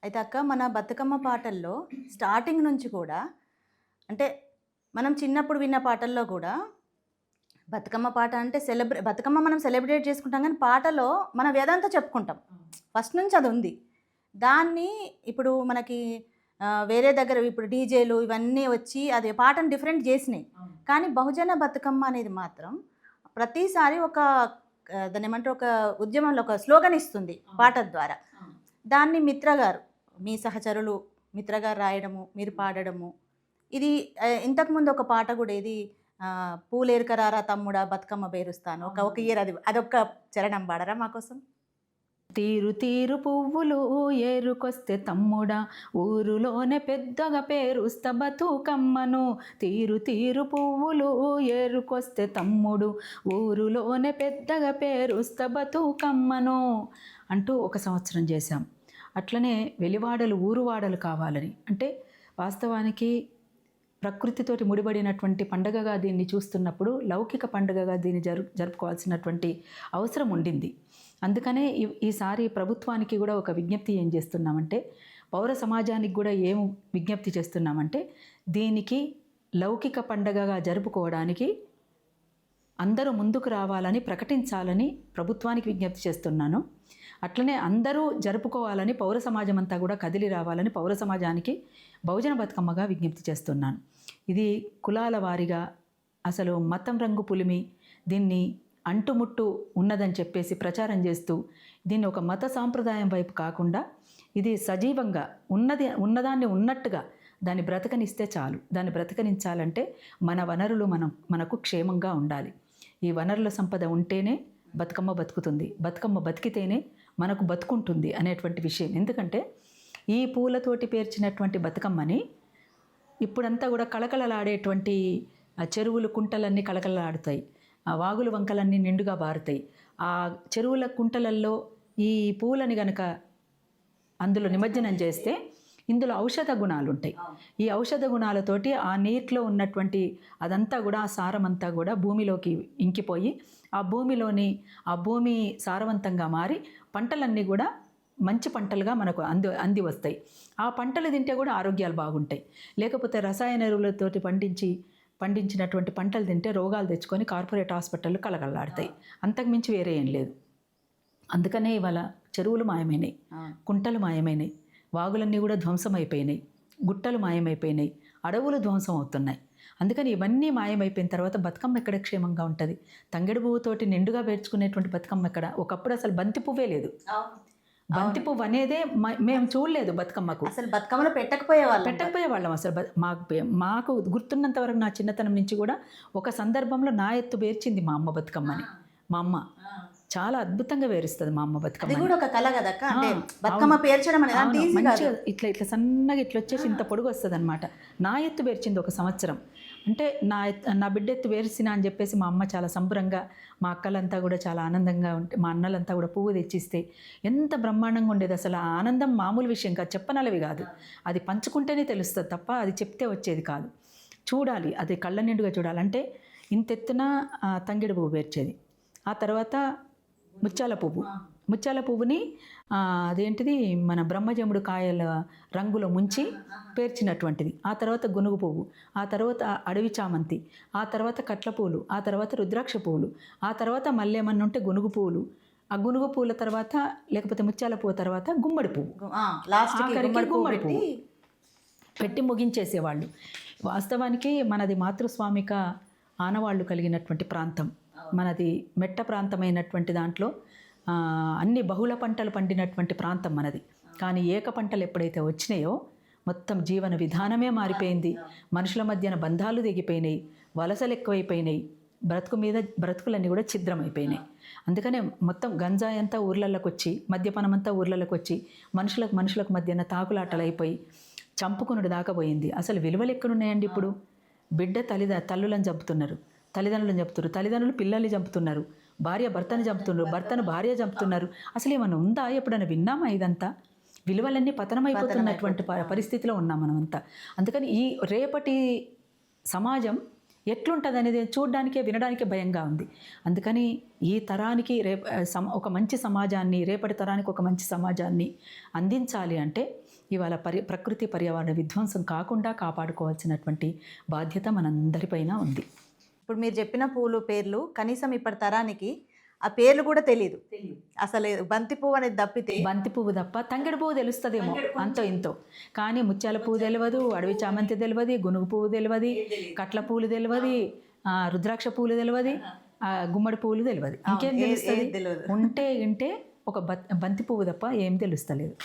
అయితే అక్క మన బతుకమ్మ పాటల్లో స్టార్టింగ్ నుంచి కూడా అంటే మనం చిన్నప్పుడు విన్న పాటల్లో కూడా బతుకమ్మ పాట అంటే బతుకమ్మ మనం సెలబ్రేట్ చేసుకుంటాం కానీ పాటలో మన వేదాంతం చెప్పుకుంటాం. ఫస్ట్ నుంచి అది ఉంది. దాన్ని ఇప్పుడు మనకి వేరే దగ్గర ఇప్పుడు డీజేలు ఇవన్నీ వచ్చి అది పాటను డిఫరెంట్ చేసినాయి. కానీ బహుజన బతుకమ్మ అనేది మాత్రం ప్రతిసారి ఒక దాన్ని ఏమంటారు, ఒక ఉద్యమంలో ఒక స్లోగన్ ఇస్తుంది పాట ద్వారా. దాన్ని మిత్ర గారు, మీ సహచరులు మిత్ర గారు రాయడము, మీరు పాడడము, ఇది ఇంతకుముందు ఒక పాట కూడా ఇది పూలేరుకరారా తమ్ముడా బతుకమ్మ పేరుస్తాను, ఒక ఇయర్ అది అదొక చరణం పాడరా మాకోసం? తీరు తీరు పువ్వులు ఏరుకొస్తే తమ్ముడా, ఊరులోనే పెద్దగా పేరుస్త బతుకమ్మను. తీరు తీరు పువ్వులు ఏరుకొస్తే తమ్ముడు, ఊరులోనే పెద్దగా పేరుస్త బతుకమ్మను అంటూ ఒక సంవత్సరం చేశాం. అట్లనే వెలివాడలు ఊరువాడలు కావాలని, అంటే వాస్తవానికి ప్రకృతితోటి ముడిపడినటువంటి పండుగగా దీన్ని చూస్తున్నప్పుడు లౌకిక పండుగగా దీన్ని జరుపుకోవాల్సినటువంటి అవసరం ఉండింది. అందుకనే ఈసారి ప్రభుత్వానికి కూడా ఒక విజ్ఞప్తి ఏం చేస్తున్నామంటే, పౌర సమాజానికి కూడా ఏం విజ్ఞప్తి చేస్తున్నామంటే, దీనికి లౌకిక పండుగగా జరుపుకోవడానికి అందరూ ముందుకు రావాలని ప్రకటించాలని ప్రభుత్వానికి విజ్ఞప్తి చేస్తున్నాను. అట్లనే అందరూ జరుపుకోవాలని పౌర సమాజం అంతా కూడా కదిలి రావాలని పౌర సమాజానికి బహుజన బతుకమ్మగా విజ్ఞప్తి చేస్తున్నాను. ఇది కులాల వారిగా అసలు మతం రంగు పులిమి దీన్ని అంటుముట్టు ఉన్నదని చెప్పేసి ప్రచారం చేస్తూ దీన్ని ఒక మత సాంప్రదాయం వైపు కాకుండా ఇది సజీవంగా ఉన్నదాన్ని ఉన్నట్టుగా దాన్ని బ్రతకనిస్తే చాలు. దాన్ని బ్రతకనించాలంటే మన వనరులు మనకు క్షేమంగా ఉండాలి. ఈ వనరుల సంపద ఉంటేనే బతుకమ్మ బతుకుతుంది, బతుకమ్మ బతికితేనే మనకు బతుకుంటుంది అనేటువంటి విషయం. ఎందుకంటే ఈ పూలతోటి పేర్చినటువంటి బతుకమ్మని ఇప్పుడంతా కూడా కళకళలాడేటువంటి చెరువులు కుంటలన్నీ కళకళలాడుతాయి, వాగులు వంకలన్నీ నిండుగా బారుతాయి. ఆ చెరువుల కుంటలల్లో ఈ పూలని గనక అందులో నిమజ్జనం చేస్తే ఇందులో ఔషధ గుణాలు ఉంటాయి. ఈ ఔషధ గుణాలతోటి ఆ నీటిలో ఉన్నటువంటి అదంతా కూడా, ఆ సారం అంతా కూడా భూమిలోకి ఇంకిపోయి ఆ భూమి సారవంతంగా మారి పంటలన్నీ కూడా మంచి పంటలుగా మనకు అంది వస్తాయి. ఆ పంటలు తింటే కూడా ఆరోగ్యాలు బాగుంటాయి. లేకపోతే రసాయన ఎరువులతోటి పండించినటువంటి పంటలు తింటే రోగాలు తెచ్చుకొని కార్పొరేట్ హాస్పిటళ్ళు కలగలాడతాయి. అంతకుమించి వేరే ఏం లేదు. అందుకనే ఇవాళ చెరువులు మాయమైనాయి, కుంటలు మాయమైనాయి, వాగులన్నీ కూడా ధ్వంసం అయిపోయినాయి, గుట్టలు మాయమైపోయినాయి, అడవులు ధ్వంసం అవుతున్నాయి. అందుకని ఇవన్నీ మాయమైపోయిన తర్వాత బతుకమ్మ ఎక్కడ క్షేమంగా ఉంటుంది? తంగెడు పువ్వుతోటి నిండుగా పేర్చుకునేటువంటి బతుకమ్మ ఎక్కడ? ఒకప్పుడు అసలు బంతి పువ్వే లేదు. బంతి పువ్వు అనేదే మేము చూడలేదు బతుకమ్మకు. అసలు బతుకమ్మలో పెట్టకపోయేవాళ్ళం అసలు. మాకు గుర్తున్నంత వరకు నా చిన్నతనం నుంచి కూడా ఒక సందర్భంలో నా ఎత్తు పేర్చింది మా అమ్మ బతుకమ్మని. మా అమ్మ చాలా అద్భుతంగా పేరుస్తుంది మా అమ్మ బతుకమ్మ. బతుకమ్మ పేర్చడం ఇట్లా సన్నగా ఇట్లా వచ్చేసి ఇంత పొడుగు వస్తుంది అనమాట. నా ఎత్తు పేర్చింది ఒక సంవత్సరం. అంటే నా బిడ్డ ఎత్తు పేర్చిన అని చెప్పేసి మా అమ్మ చాలా సంబరంగా, మా అక్కలంతా కూడా చాలా ఆనందంగా ఉంటే, మా అన్నలంతా కూడా పువ్వు తెచ్చిస్తే ఎంత బ్రహ్మాండంగా ఉండేది. అసలు ఆ ఆనందం మామూలు విషయం కాదు, చెప్పనలవి కాదు. అది పంచుకుంటేనే తెలుస్తుంది తప్ప అది చెప్తే వచ్చేది కాదు. చూడాలి, అది కళ్ళ నిండుగా చూడాలంటే ఇంతెత్తున తంగెడు పువ్వు పేర్చేది. ఆ తర్వాత ముత్యాల పువ్వుని అదేంటిది మన బ్రహ్మజముడు కాయల రంగులో ముంచి పేర్చినటువంటిది. ఆ తర్వాత గునుగు పువ్వు, ఆ తర్వాత అడవి చామంతి, ఆ తర్వాత కట్ల పువ్వులు, ఆ తర్వాత రుద్రాక్ష పువ్వులు, ఆ తర్వాత మళ్ళేమన్నా ఉంటే గునుగు పువ్వులు, ఆ గునుగు పువ్వుల తర్వాత లేకపోతే ముత్యాల పువ్వు తర్వాత గుమ్మడి పువ్వు, గుమ్మడి పువ్వు పెట్టి ముగించేసేవాళ్ళు. వాస్తవానికి మనది మాతృస్వామిక ఆనవాళ్ళు కలిగినటువంటి ప్రాంతం. మనది మెట్ట ప్రాంతమైనటువంటి దాంట్లో అన్ని బహుళ పంటలు పండినటువంటి ప్రాంతం మనది. కానీ ఏక పంటలు ఎప్పుడైతే వచ్చినాయో మొత్తం జీవన విధానమే మారిపోయింది. మనుషుల మధ్యన బంధాలు దిగిపోయినాయి, వలసలు ఎక్కువైపోయినాయి, బ్రతుకులన్నీ కూడా ఛిద్రమైపోయినాయి. అందుకనే మొత్తం గంజాయి అంతా ఊర్లలోకి వచ్చి, మద్యపానం అంతా ఊర్లలోకి వచ్చి మనుషులకు మధ్యన తాకులాటలు అయిపోయి చంపుకునుడు దాకా పోయింది. అసలు విలువలు ఎక్కడున్నాయండి? ఇప్పుడు బిడ్డ తల్లులను చంపుతున్నారు, తల్లిదండ్రులను చంపుతున్నారు, తల్లిదండ్రులు పిల్లల్ని చంపుతున్నారు, భార్య భర్తను చంపుతున్నారు, భర్తను భార్య చంపుతున్నారు. అసలు ఏమన్నా ఉందా? ఎప్పుడైనా విన్నామా ఇదంతా? విలువలన్నీ పతనమైపోతున్నటువంటి పరిస్థితిలో ఉన్నాం మనమంతా. అందుకని ఈ రేపటి సమాజం ఎట్లుంటుంది అనేది చూడడానికే వినడానికే భయంగా ఉంది. అందుకని ఈ తరానికి ఒక మంచి సమాజాన్ని, రేపటి తరానికి ఒక మంచి సమాజాన్ని అందించాలి అంటే ఇవాళ ప్రకృతి పర్యావరణ విధ్వంసం కాకుండా కాపాడుకోవాల్సినటువంటి బాధ్యత మనందరిపైన ఉంది. ఇప్పుడు మీరు చెప్పిన పూలు పేర్లు కనీసం ఇప్పటి తరానికి ఆ పేర్లు కూడా తెలియదు అసలు. బంతి పువ్వు అనేది తప్పితే, బంతి పువ్వు తప్ప తంగెడు పువ్వు తెలుస్తుందేమో అంతో ఇంతో, కానీ ముత్యాల పువ్వు తెలియదు, అడవి చామంతి తెలియదు, గునుగు పువ్వు తెలియదు, కట్ల పూలు తెలియదు, రుద్రాక్ష పూలు తెలియదు, గుమ్మడి పువ్వులు తెలియదు. ఇంకేం తెలుస్తుంది? ఉంటే ఒక బంతి పువ్వు తప్ప ఏం తెలుస్తలేదు.